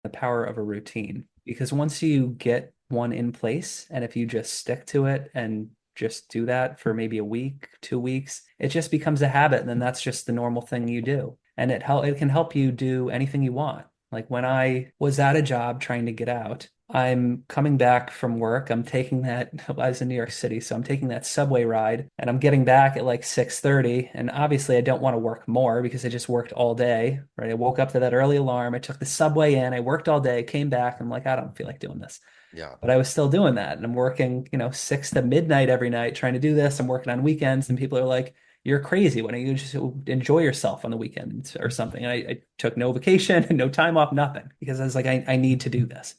the power of a routine. Because once you get one in place, and if you just stick to it and just do that for maybe a week, 2 weeks, it just becomes a habit, and then that's just the normal thing you do. And it can help you do anything you want. Like when I was at a job trying to get out, I'm coming back from work. I'm taking that, I was in New York City, so I'm taking that subway ride and I'm getting back at like 6:30. And obviously I don't want to work more because I just worked all day, right? I woke up to that early alarm. I took the subway in, I worked all day, came back. I'm like, I don't feel like doing this. Yeah. But I was still doing that. And I'm working, 6 to midnight every night trying to do this. I'm working on weekends and people are like, you're crazy. Why don't you just enjoy yourself on the weekends or something? And I took no vacation and no time off, nothing, because I was like, I need to do this.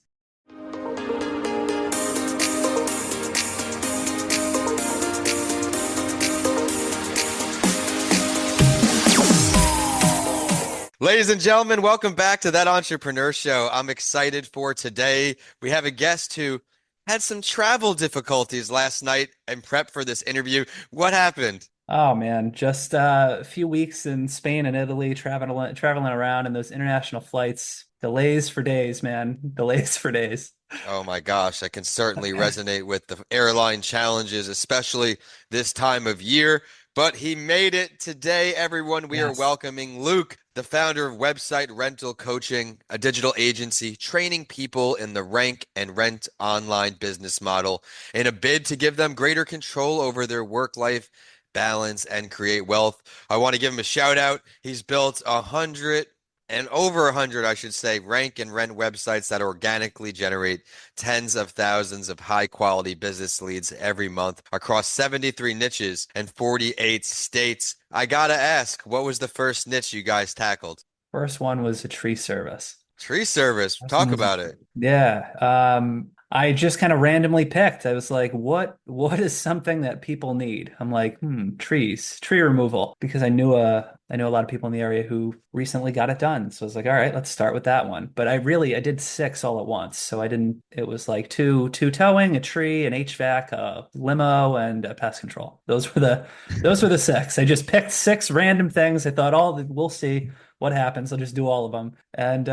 Ladies and gentlemen, welcome back to That Entrepreneur Show. I'm excited for today. We have a guest who had some travel difficulties last night and prep for this interview. What happened? Oh man, just a few weeks in Spain and Italy, traveling around in those international flights. Delays for days, man. Delays for days. Oh my gosh, I can certainly resonate with the airline challenges, especially this time of year. But he made it today, everyone. We are Yes. welcoming Luke, the founder of Website Rental Coaching, a digital agency training people in the rank and rent online business model in a bid to give them greater control over their work-life balance and create wealth. I want to give him a shout out. He's built 100 and over 100, I should say, rank and rent websites that organically generate tens of thousands of high quality business leads every month across 73 niches and 48 states. I gotta ask, what was the first niche you guys tackled? First one was a tree service. Tree service. First one Talk was a about tree. it. Yeah. I just kind of randomly picked. I was like, what is something that people need? I'm like, trees, tree removal, because I knew a lot of people in the area who recently got it done. So I was like, all right, let's start with that one. But I did six all at once. So I didn't, it was like two towing, a tree, an HVAC, a limo, and a pest control. Those were the six. I just picked six random things. I thought, we'll see what happens. I'll just do all of them. And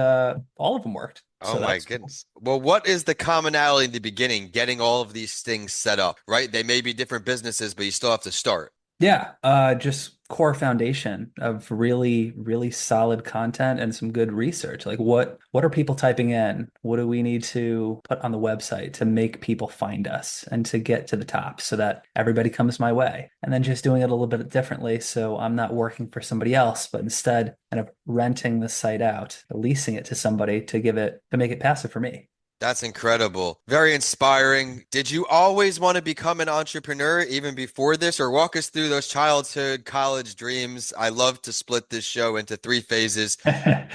all of them worked. Oh So my that's cool. goodness. Well, what is the commonality in the beginning, getting all of these things set up, right? They may be different businesses, but you still have to start. Yeah, just core foundation of really, really solid content and some good research. Like what are people typing in? What do we need to put on the website to make people find us and to get to the top so that everybody comes my way? And then just doing it a little bit differently so I'm not working for somebody else, but instead kind of renting the site out, leasing it to somebody to make it passive for me. That's incredible. Very inspiring. Did you always want to become an entrepreneur even before this, or walk us through those childhood, college dreams? I love to split this show into three phases.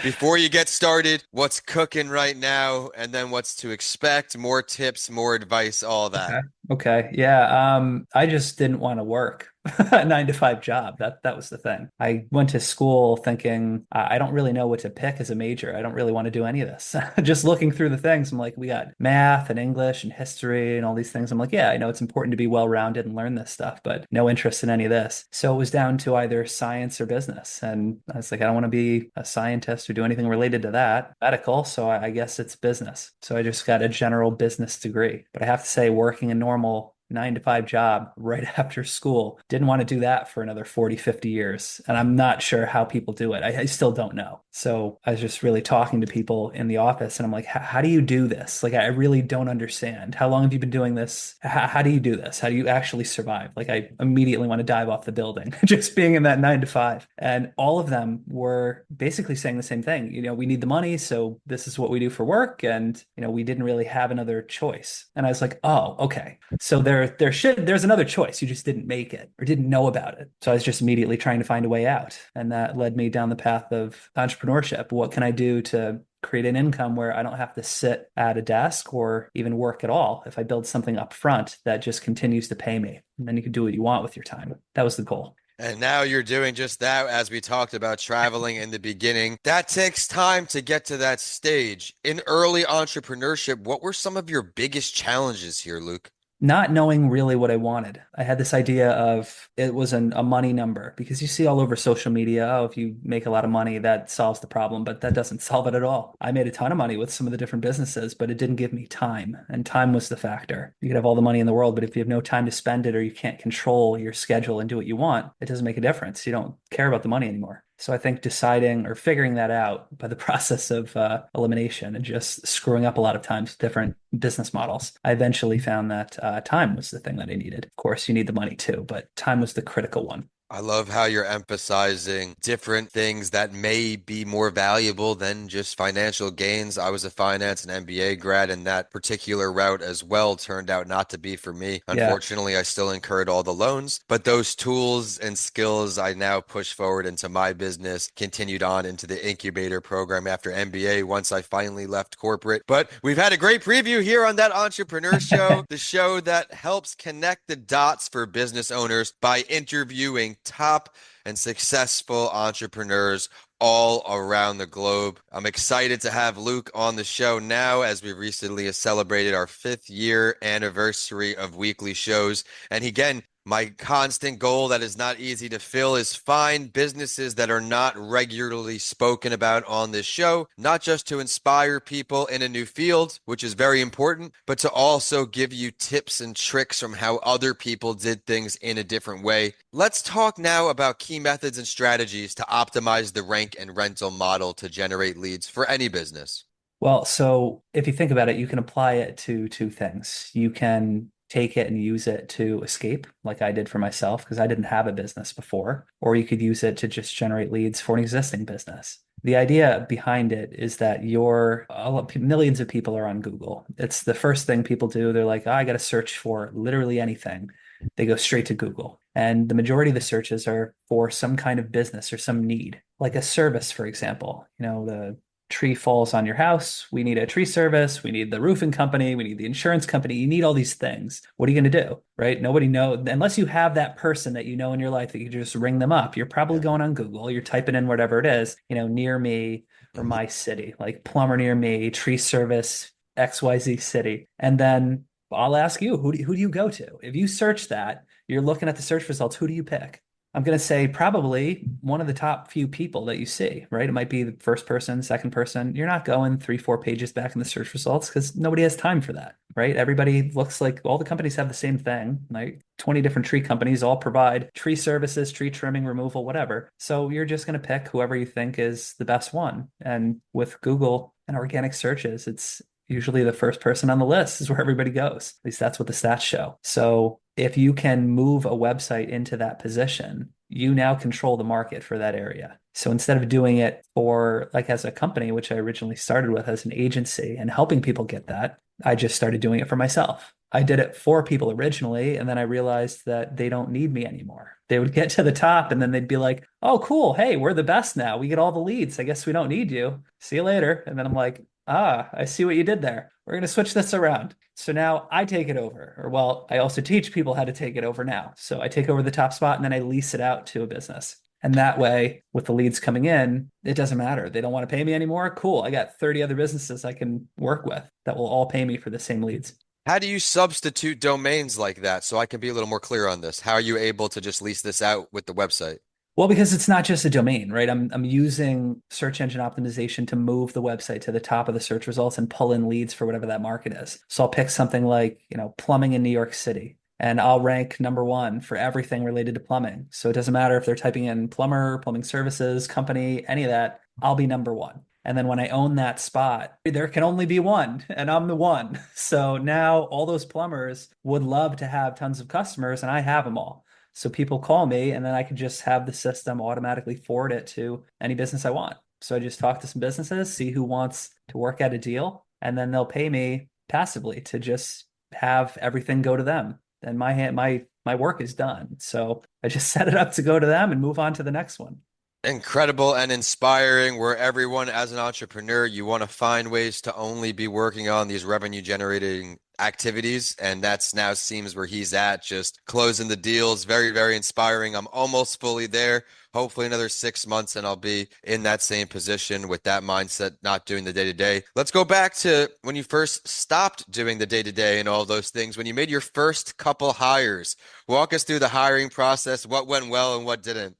Before you get started, what's cooking right now, and then what's to expect, more tips, more advice, all that. Okay. Okay. Yeah. I just didn't want to work a 9 to 5 job. That was the thing. I went to school thinking I don't really know what to pick as a major. I don't really want to do any of this. Just looking through the things, I'm like, we got math and English and history and all these things. I'm like, yeah, I know it's important to be well-rounded and learn this stuff, but no interest in any of this. So it was down to either science or business. And I was like, I don't want to be a scientist or do anything related to that. Medical, so I guess it's business. So I just got a general business degree. But I have to say, working a normal 9 to 5 job right after school. Didn't want to do that for another 40, 50 years. And I'm not sure how people do it. I still don't know. So I was just really talking to people in the office and I'm like, how do you do this? Like, I really don't understand. How long have you been doing this? How do you do this? How do you actually survive? Like, I immediately want to dive off the building just being in that 9 to 5. And all of them were basically saying the same thing. We need the money. So this is what we do for work. And, we didn't really have another choice. And I was like, oh, okay. So there's another choice. You just didn't make it or didn't know about it. So I was just immediately trying to find a way out. And that led me down the path of entrepreneurship. What can I do to create an income where I don't have to sit at a desk or even work at all? If I build something up front that just continues to pay me, and then you can do what you want with your time. That was the goal. And now you're doing just that, as we talked about traveling in the beginning. That takes time to get to that stage. In early entrepreneurship, what were some of your biggest challenges here, Luke? Not knowing really what I wanted. I had this idea of it was a money number because you see all over social media, oh, if you make a lot of money, that solves the problem, but that doesn't solve it at all. I made a ton of money with some of the different businesses, but it didn't give me time, and time was the factor. You could have all the money in the world, but if you have no time to spend it or you can't control your schedule and do what you want, it doesn't make a difference. You don't care about the money anymore. So I think deciding or figuring that out by the process of elimination and just screwing up a lot of times different business models, I eventually found that time was the thing that I needed. Of course, you need the money too, but time was the critical one. I love how you're emphasizing different things that may be more valuable than just financial gains. I was a finance and MBA grad, and that particular route as well turned out not to be for me. Yeah. Unfortunately, I still incurred all the loans, but those tools and skills I now push forward into my business, continued on into the incubator program after MBA once I finally left corporate. But we've had a great preview here on That Entrepreneur Show, the show that helps connect the dots for business owners by interviewing top and successful entrepreneurs all around the globe. I'm excited to have Luke on the show now as we recently celebrated our 5th year anniversary of weekly shows. And again, my constant goal that is not easy to fill is find businesses that are not regularly spoken about on this show, not just to inspire people in a new field, which is very important, but to also give you tips and tricks from how other people did things in a different way. Let's talk now about key methods and strategies to optimize the rank and rental model to generate leads for any business. Well, so if you think about it, you can apply it to two things. You can take it and use it to escape, like I did for myself, because I didn't have a business before, or you could use it to just generate leads for an existing business. The idea behind it is that millions of people are on Google. It's the first thing people do. They're like, oh, I got to search for literally anything. They go straight to Google. And the majority of the searches are for some kind of business or some need, like a service, for example. The tree falls on your house. We need a tree service. We need the roofing company. We need the insurance company. You need all these things. What are you going to do? Right? Nobody knows unless you have that person that you know in your life that you just ring them up. You're probably Yeah. going on Google. You're typing in whatever it is, near me or my city, like plumber near me, tree service, XYZ city. And then I'll ask you, who do you go to? If you search that, you're looking at the search results, who do you pick? I'm going to say probably one of the top few people that you see, right? It might be the first person, second person. You're not going 3, 4 pages back in the search results because nobody has time for that, right? Everybody looks like all the companies have the same thing, like 20 different tree companies all provide tree services, tree trimming, removal, whatever. So you're just going to pick whoever you think is the best one. And with Google and organic searches, it's usually the first person on the list is where everybody goes. At least that's what the stats show. So if you can move a website into that position, you now control the market for that area. So instead of doing it for like as a company, which I originally started with as an agency and helping people get that, I just started doing it for myself. I did it for people originally, and then I realized that they don't need me anymore. They would get to the top and then they'd be like, oh, cool. Hey, we're the best now. We get all the leads. I guess we don't need you. See you later. And then I'm like, ah, I see what you did there. We're going to switch this around. So now I take it over. Or, well, I also teach people how to take it over now. So I take over the top spot and then I lease it out to a business. And that way, with the leads coming in, it doesn't matter. They don't want to pay me anymore. Cool. I got 30 other businesses I can work with that will all pay me for the same leads. How do you substitute domains like that so I can be a little more clear on this? How are you able to just lease this out with the website? Well, because it's not just a domain, right? I'm using search engine optimization to move the website to the top of the search results and pull in leads for whatever that market is. So I'll pick something like, plumbing in New York City, and I'll rank number one for everything related to plumbing. So it doesn't matter if they're typing in plumber, plumbing services, company, any of that, I'll be number one. And then when I own that spot, there can only be one, and I'm the one. So now all those plumbers would love to have tons of customers, and I have them all. So people call me, and then I can just have the system automatically forward it to any business I want. So I just talk to some businesses, see who wants to work out a deal, and then they'll pay me passively to just have everything go to them. And my work is done. So I just set it up to go to them and move on to the next one. Incredible and inspiring, where everyone, as an entrepreneur, you want to find ways to only be working on these revenue generating activities, and that's now seems where he's at, just closing the deals. Very, very inspiring. I'm almost fully there. Hopefully another 6 months and I'll be in that same position with that mindset, not doing the day to day. Let's go back to when you first stopped doing the day to day and all those things, when you made your first couple hires. Walk us through the hiring process, what went well and what didn't.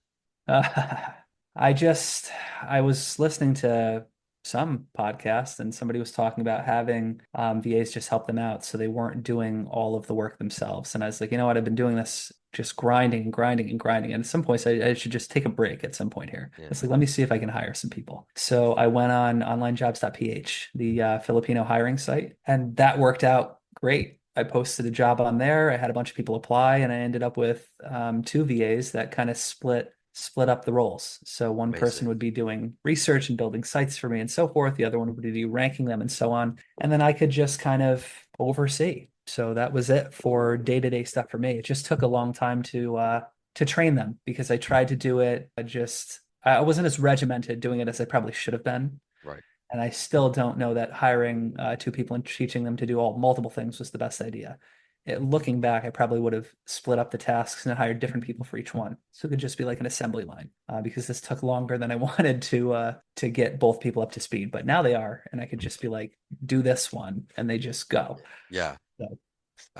Uh, I just I was listening to some podcast and somebody was talking about having VAs just help them out so they weren't doing all of the work themselves. And I was like, you know what, I've been doing this just grinding and grinding and grinding. And at some points I should just take a break at some point here. Yeah, It's like, let me see if I can hire some people. So I went on onlinejobs.ph, the Filipino hiring site, and that worked out great. I posted a job on there. I had a bunch of people apply, and I ended up with two VAs that kind of split up the roles. So one person amazing. would be doing research and building sites for me and so forth. The other one would be ranking them and so on. And then I could just kind of oversee. So that was it for day-to-day stuff for me. It just took a long time to train them because I tried to do it. I wasn't as regimented doing it as I probably should have been. Right. And I still don't know that hiring two people and teaching them to do all multiple things was the best idea. Looking back, I probably would have split up the tasks and hired different people for each one. So it could just be like an assembly line because this took longer than I wanted to get both people up to speed. But now they are, and I could just be like, do this one, and they just go. Yeah. So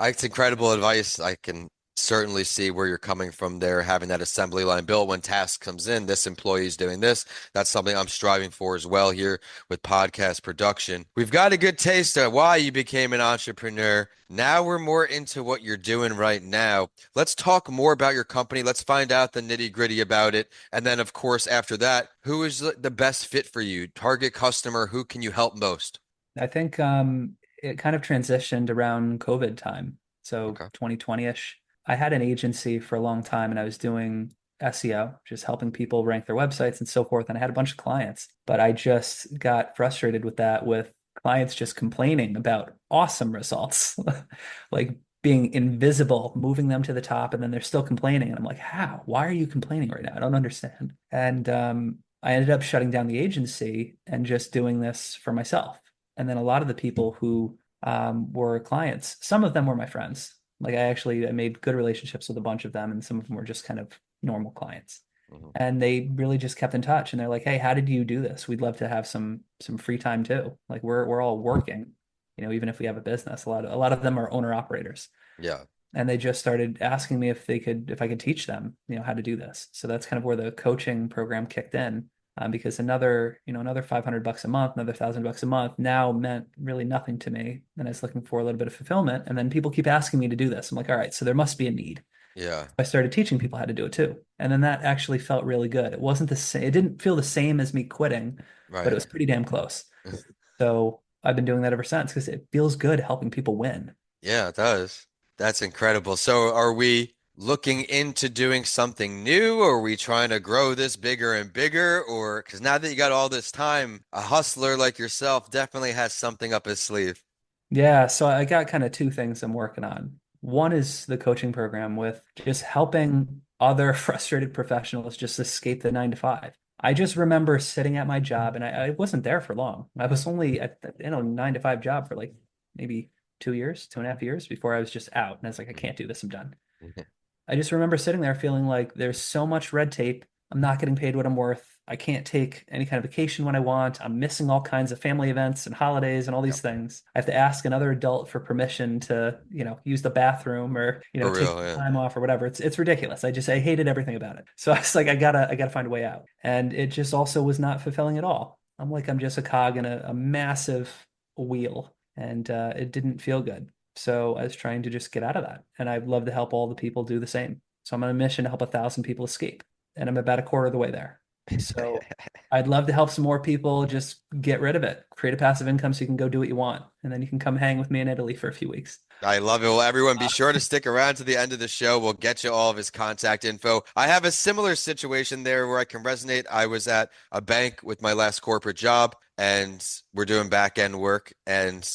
It's incredible advice. I can certainly see where you're coming from there, having that assembly line built when task comes in. This employee is doing this. That's something I'm striving for as well here with podcast production. We've got a good taste of why you became an entrepreneur. Now we're more into what you're doing right now. Let's talk more about your company. Let's find out the nitty-gritty about it. And then, of course, after that, who is the best fit for you? Target customer, who can you help most? I think it kind of transitioned around COVID time. So Okay. 2020-ish. I had an agency for a long time and I was doing SEO, just helping people rank their websites and so forth. And I had a bunch of clients, but I just got frustrated with that, with clients just complaining about awesome results, like being invisible, moving them to the top, and then they're still complaining. And I'm like, how? Why are you complaining right now? I don't understand. And I ended up shutting down the agency and just doing this for myself. And then a lot of the people who were clients, some of them were my friends. Like I made good relationships with a bunch of them, and some of them were just kind of normal clients. Mhm. And they really just kept in touch. And they're like, "Hey, how did you do this? We'd love to have some free time too. Like we're all working, even if we have a business. A lot of them are owner operators, Yeah. and they just started asking me if I could teach them, how to do this. So that's kind of where the coaching program kicked in, because another $500 a month, another $1,000 a month now meant really nothing to me. And I was looking for a little bit of fulfillment. And then people keep asking me to do this. I'm like, all right, so there must be a need. Yeah. I started teaching people how to do it too. And then that actually felt really good. It wasn't the same, it didn't feel the same as me quitting, but it Right. was pretty damn close. So I've been doing that ever since because it feels good helping people win. Yeah, it does. That's incredible. So are we looking into doing something new, or are we trying to grow this bigger and bigger? Or because now that you got all this time, a hustler like yourself definitely has something up his sleeve. Yeah, so I got kind of two things I'm working on. One is the coaching program with just helping other frustrated professionals just escape the 9 to 5. I just remember sitting at my job and I wasn't there for long. I was only at the, 9 to 5 job for like maybe 2 years, 2.5 years before I was just out. And I was like, I can't do this. I'm done. I just remember sitting there feeling like there's so much red tape. I'm not getting paid what I'm worth. I can't take any kind of vacation when I want. I'm missing all kinds of family events and holidays and all Yep. these things. I have to ask another adult for permission to, use the bathroom or, For take real, yeah. time off or whatever. It's ridiculous. I hated everything about it. So I was like, I gotta find a way out. And it just also was not fulfilling at all. I'm just a cog in a massive wheel, and it didn't feel good. So I was trying to just get out of that. And I'd love to help all the people do the same. So I'm on a mission to help 1,000 people escape. And I'm about a quarter of the way there. So I'd love to help some more people just get rid of it, create a passive income so you can go do what you want. And then you can come hang with me in Italy for a few weeks. I love it. Well, everyone, be Uh, sure to stick around to the end of the show. We'll get you all of his contact info. I have a similar situation there where I can resonate. I was at a bank with my last corporate job, and we're doing back end work, and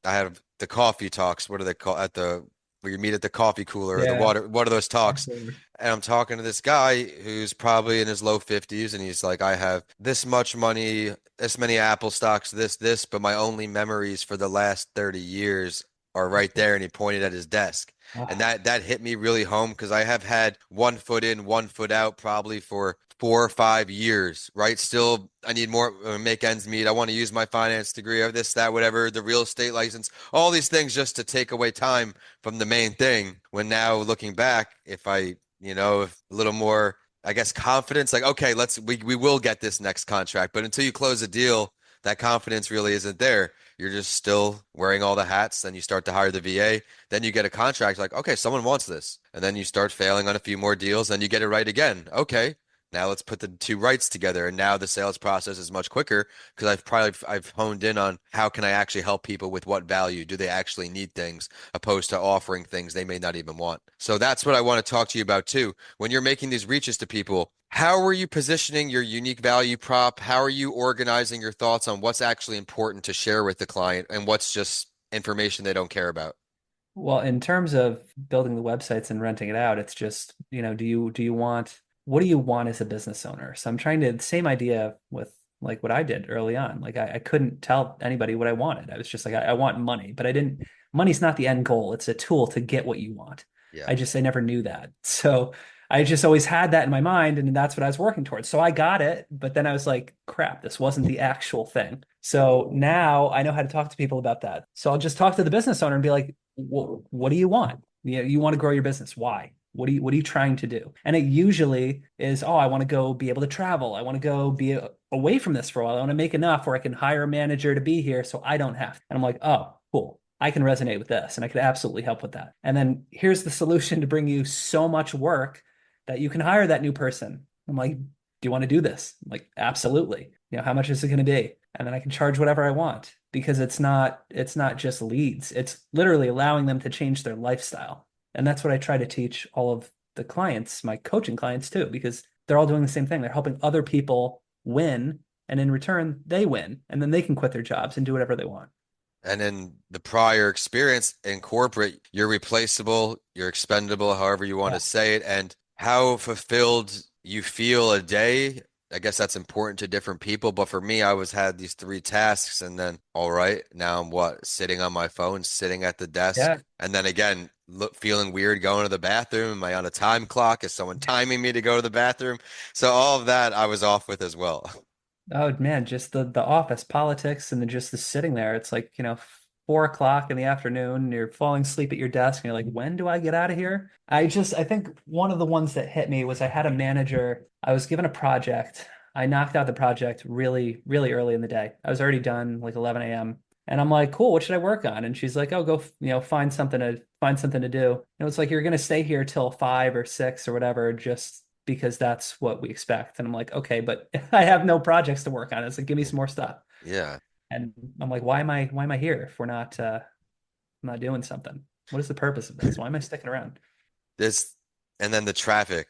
I have the coffee talks. What do they call at the where you meet at the coffee cooler or the yeah, water? What are those talks? absolutely. And I'm talking to this guy who's probably in his low 50s, and he's like, I have this much money, this many Apple stocks, this, but my only memories for the last 30 years are right there, and he pointed at his desk. And Ah, that hit me really home because I have had one foot in, one foot out probably for 4 or 5 years, right? Still, I need more, make ends meet. I want to use my finance degree of this, that, whatever, the real estate license, all these things just to take away time from the main thing. When now looking back, if I, if a little more, I guess, confidence, like, okay, we will get this next contract. But until you close a deal, that confidence really isn't there. You're just still wearing all the hats. Then you start to hire the VA. Then you get a contract like, okay, someone wants this. And then you start failing on a few more deals. Then you get it right again. Okay, now let's put the two rights together. And now the sales process is much quicker because I've honed in on how can I actually help people with what value do they actually need things opposed to offering things they may not even want. So that's what I want to talk to you about too. When you're making these reaches to people, how are you positioning your unique value prop? How are you organizing your thoughts on what's actually important to share with the client and what's just information they don't care about? well, in terms of building the websites and renting it out, it's just, do you want what do you want as a business owner? So I'm trying to same idea with like what I did early on. Like I couldn't tell anybody what I wanted. I was just like, I want money, but I didn't, money's not the end goal. It's a tool to get what you want. Yeah. I never knew that. So I just always had that in my mind, and that's what I was working towards. So I got it, but then I was like, crap, this wasn't the actual thing. So now I know how to talk to people about that. So I'll just talk to the business owner and be like, what do you want? You want to grow your business. Why? What are you trying to do? And it usually is, oh, I want to go be able to travel. I want to go be away from this for a while. I want to make enough where I can hire a manager to be here so I don't have to. And I'm like, oh, cool. I can resonate with this and I could absolutely help with that. And then here's the solution to bring you so much work that you can hire that new person. I'm like, do you want to do this? I'm like, absolutely. How much is it going to be? And then I can charge whatever I want because it's not just leads. It's literally allowing them to change their lifestyle. And that's what I try to teach all of the clients, my coaching clients too, because they're all doing the same thing. They're helping other people win, and in return, they win, and then they can quit their jobs and do whatever they want. And in the prior experience in corporate, you're replaceable, you're expendable, however you want Yeah. to say it, and how fulfilled you feel a day. I guess that's important to different people, but for me, I was had these three tasks, and then all right, now I'm what, sitting on my phone, sitting at the desk, Yeah. and then again, feeling weird going to the bathroom. Am I on a time clock? Is someone timing me to go to the bathroom? So all of that I was off with as well. Oh man, just the office politics and then just the sitting there. It's like, 4 o'clock in the afternoon, you're falling asleep at your desk, and you're like, when do I get out of here? I think one of the ones that hit me was I had a manager, I was given a project. I knocked out the project really, really early in the day. I was already done like 11 a.m. And I'm like, cool, what should I work on? And she's like, oh, go, find something to do. And it's like, you're gonna stay here till 5 or 6 or whatever, just because that's what we expect. And I'm like, okay, but I have no projects to work on. It's like, give me some more stuff. Yeah. And I'm like, why am I here if we're not doing something? What is the purpose of this? Why am I sticking around? This and then the traffic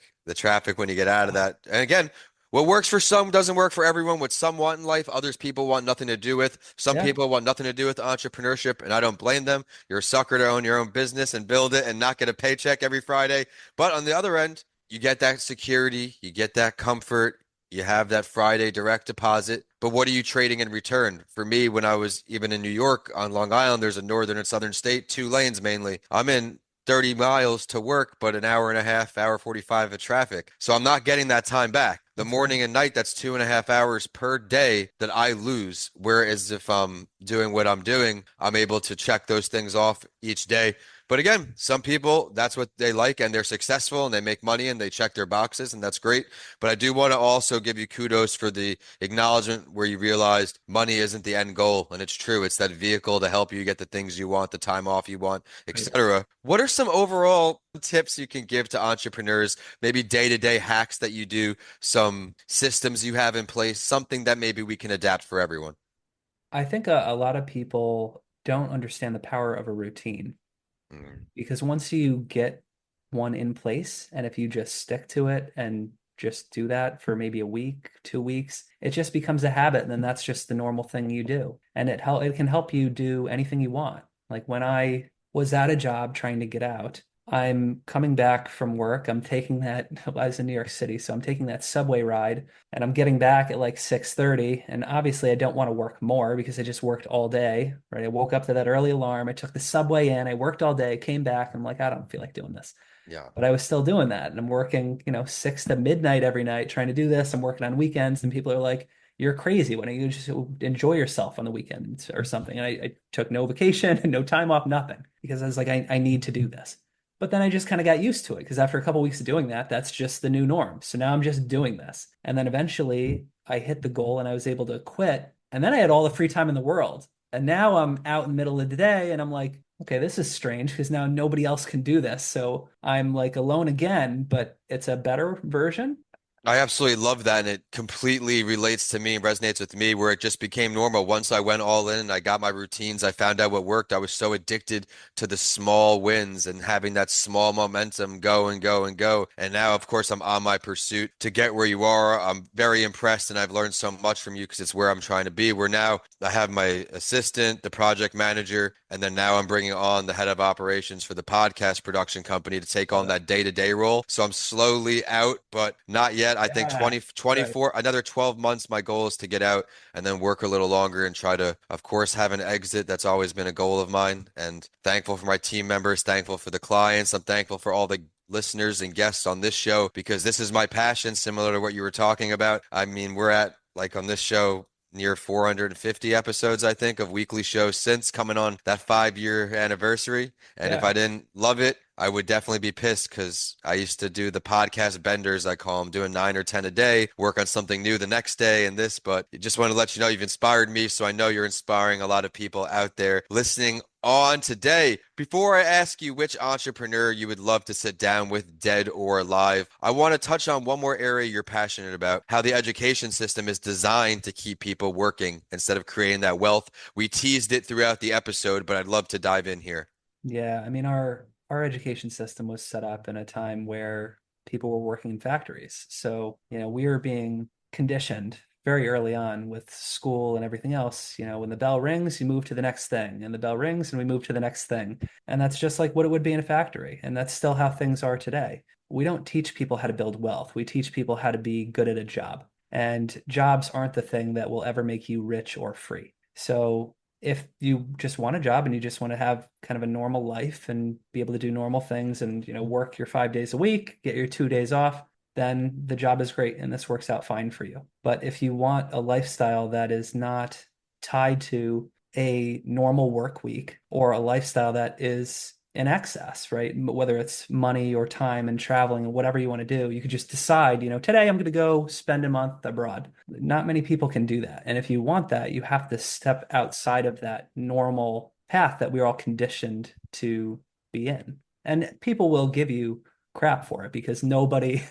when you get out of that. And again, what works for some doesn't work for everyone. What some want in life, others people want nothing to do with. Some Yeah, people want nothing to do with entrepreneurship, and I don't blame them. You're a sucker to own your own business and build it and not get a paycheck every Friday. But on the other end, you get that security, you get that comfort, you have that Friday direct deposit. But what are you trading in return? For me, when I was even in New York on Long Island, there's a northern and southern state, two lanes mainly. I'm in 30 miles to work, but an hour and a half, hour 45 of traffic. So I'm not getting that time back. The that's right. morning and night, that's 2.5 hours per day that I lose. Whereas if I'm doing what I'm doing, I'm able to check those things off each day. But again, some people, that's what they like and they're successful and they make money and they check their boxes and that's great. But I do want to also give you kudos for the acknowledgement where you realized money isn't the end goal. And it's true. It's that vehicle to help you get the things you want, the time off you want, Right. etc. What are some overall tips you can give to entrepreneurs, maybe day-to-day hacks that you do, some systems you have in place, something that maybe we can adapt for everyone? I think a lot of people don't understand the power of a routine Mm. because once you get one in place, and if you just stick to it and just do that for maybe a week, 2 weeks, it just becomes a habit, and then that's just the normal thing you do. And it can help you do anything you want. Like when I was at a job trying to get out, I'm coming back from work. I'm taking that, I was in New York City, so I'm taking that subway ride and I'm getting back at like 6:30. And obviously I don't want to work more because I just worked all day, right? I woke up to that early alarm. I took the subway in, I worked all day, came back. I'm like, I don't feel like doing this. Yeah. But I was still doing that. And I'm working, 6 to midnight every night trying to do this. I'm working on weekends and people are like, you're crazy. Why don't you just enjoy yourself on the weekend or something? And I took no vacation and no time off, nothing, because I was like, I need to do this. But then I just kind of got used to it because after a couple of weeks of doing that, that's just the new norm. So now I'm just doing this. And then eventually I hit the goal and I was able to quit. And then I had all the free time in the world. And now I'm out in the middle of the day and I'm like, okay, this is strange because now nobody else can do this. So I'm like alone again, but it's a better version. I absolutely love that, and it completely relates to me and resonates with me where it just became normal. Once I went all in and I got my routines, I found out what worked. I was so addicted to the small wins and having that small momentum go and go and go. And now, of course, I'm on my pursuit to get where you are. I'm very impressed, and I've learned so much from you because it's where I'm trying to be. Where now I have my assistant, the project manager, and then now I'm bringing on the head of operations for the podcast production company to take Love on it. that day-to-day role. So I'm slowly out, but not yet. I think Yeah. 20, Right. 24, another 12 months, my goal is to get out and then work a little longer and try to, of course, have an exit. That's always been a goal of mine. And thankful for my team members, thankful for the clients. I'm thankful for all the listeners and guests on this show because this is my passion, similar to what you were talking about. I mean, we're at like on this show near 450 episodes, I think, of weekly shows since coming on that 5 year anniversary. And if I Yeah. didn't love it, I would definitely be pissed because I used to do the podcast benders, I call them, doing 9 or 10 a day, work on something new the next day and this. But just want to let you know you've inspired me. So I know you're inspiring a lot of people out there listening on today. Before I ask you which entrepreneur you would love to sit down with, dead or alive, I want to touch on one more area you're passionate about, how the education system is designed to keep people working instead of creating that wealth. We teased it throughout the episode, but I'd love to dive in here. Yeah, I mean our education system was set up in a time where people were working in factories. So, we were being conditioned very early on with school and everything else. When the bell rings, you move to the next thing, and the bell rings and we move to the next thing. And that's just like what it would be in a factory. And that's still how things are today. We don't teach people how to build wealth. We teach people how to be good at a job. And jobs aren't the thing that will ever make you rich or free. So if you just want a job and you just want to have kind of a normal life and be able to do normal things and work your 5 days a week, get your 2 days off, then the job is great and this works out fine for you. But if you want a lifestyle that is not tied to a normal work week or a lifestyle that is in excess, right? Whether it's money or time and traveling and whatever you want to do, you could just decide, today I'm going to go spend a month abroad. Not many people can do that. And if you want that, you have to step outside of that normal path that we're all conditioned to be in. And people will give you crap for it because nobody,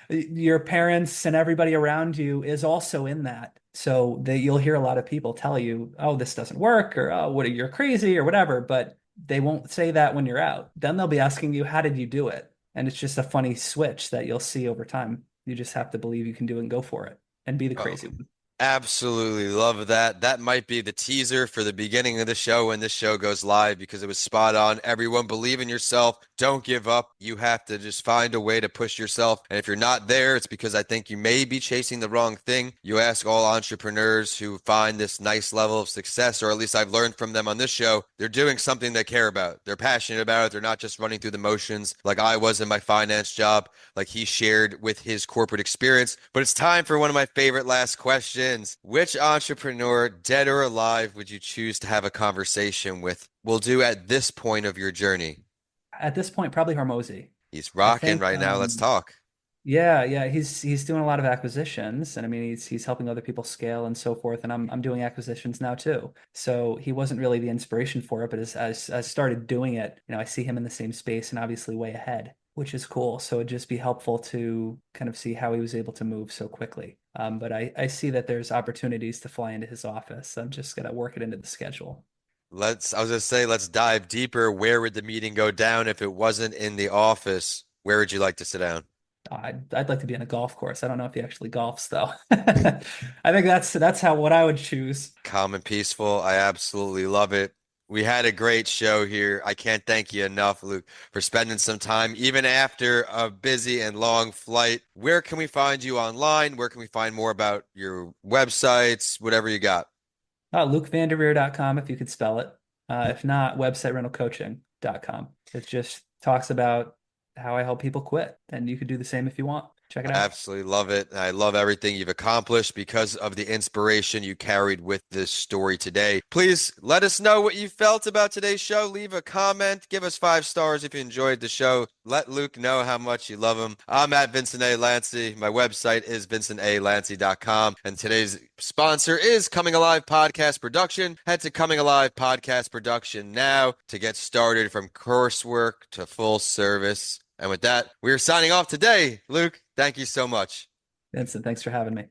your parents and everybody around you is also in that. So you'll hear a lot of people tell you, oh, this doesn't work, or oh, what, you're crazy, or whatever. But they won't say that when you're out. Then they'll be asking you, how did you do it? And it's just a funny switch that you'll see over time. You just have to believe you can do it and go for it and be the Oh, crazy one. absolutely love that. That might be the teaser for the beginning of the show when this show goes live because it was spot on. Everyone believe in yourself. Don't give up. You have to just find a way to push yourself. And if you're not there, it's because I think you may be chasing the wrong thing. You ask all entrepreneurs who find this nice level of success, or at least I've learned from them on this show, they're doing something they care about. They're passionate about it. They're not just running through the motions like I was in my finance job, like he shared with his corporate experience. But it's time for one of my favorite last questions. Which entrepreneur, dead or alive, would you choose to have a conversation with? We'll do at this point of your journey. At this point, probably Hormozy. He's I rocking think, right now. Let's talk. yeah, yeah, he's doing a lot of acquisitions, and I mean he's helping other people scale and so forth. And I'm doing acquisitions now too. So he wasn't really the inspiration for it, but as I started doing it, I see him in the same space and obviously way ahead, which is cool. So it'd just be helpful to kind of see how he was able to move so quickly. But I see that there's opportunities to fly into his office. I'm just gonna work it into the schedule. I was gonna say, let's dive deeper. Where would the meeting go down if it wasn't in the office? Where would you like to sit down? I'd like to be on a golf course. I don't know if he actually golfs though. I think that's how what I would choose. Calm and peaceful. I absolutely love it. We had a great show here. I can't thank you enough, Luke, for spending some time, even after a busy and long flight. Where can we find you online? Where can we find more about your websites, whatever you got? LukeVanderveer.com if you could spell it. If not, websiterentalcoaching.com. It just talks about how I help people quit, and you could do the same if you want. Check it I out. absolutely love it. I love everything you've accomplished because of the inspiration you carried with this story today. Please let us know what you felt about today's show. Leave a comment. Give us 5 stars if you enjoyed the show. Let Luke know how much you love him. I'm at Vincent A. Lancey. My website is vincentalancey.com. And today's sponsor is Coming Alive Podcast Production. Head to Coming Alive Podcast Production now to get started from coursework to full service. And with that, we are signing off today. Luke, thank you so much. Vincent, thanks for having me.